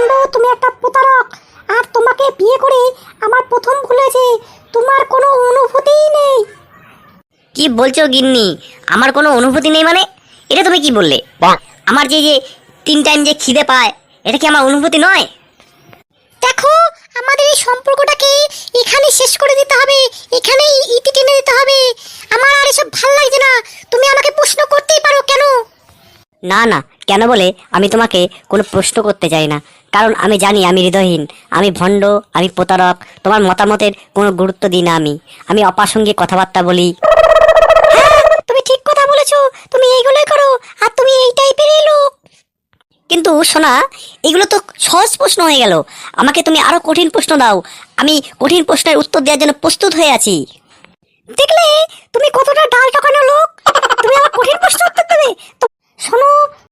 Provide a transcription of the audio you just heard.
ভণ্ড, তুমি একটা প্রতারক। আর তোমাকে বিয়ে করে আমার প্রথম ভুল হয়েছে, তোমার কোনো অনুভূতিই নেই। কি বলছো গিন্নি? আমার কোনো অনুভূতি নেই মানে? এটা তুমি কি বললে? আমার যে যে 3 টাইম যে খিদে পায়, এটা কি আমার অনুভূতি নয়? দেখো, আমাদের এই সম্পর্কটাকে এখানে শেষ করে দিতে হবে, এখানেই ইতি টেনে দিতে হবে। আমার আর এসব ভাল লাগছে না। তুমি আমাকে প্রশ্ন করতেই পারো, কেন? না না, কেন বলে আমি তোমাকে কোনো প্রশ্ন করতে চাই না, কারণ আমি জানি আমি হৃদয়হীন, আমি ভণ্ড, আমি প্রতারক। তোমার মতামতের কোনো গুরুত্ব দিই না আমি। আমি অপ্রাসঙ্গিক কথাবার্তা বলি। তুমি ঠিক কথা বলেছো, তুমি এইগুলোই করো, আর তুমি এই টাইপেরই লোক। কিন্তু শোনা, এগুলো তো সহজ প্রশ্ন হয়ে গেল। আমাকে তুমি আরো কঠিন প্রশ্ন দাও, আমি কঠিন প্রশ্নের উত্তর দেওয়ার জন্য প্রস্তুত হয়ে আছি। দেখলে তুমি কতটা ডাল টকানো লোক। তুমি আমার কঠিন প্রশ্ন উত্তর দেবে তো? শোনো,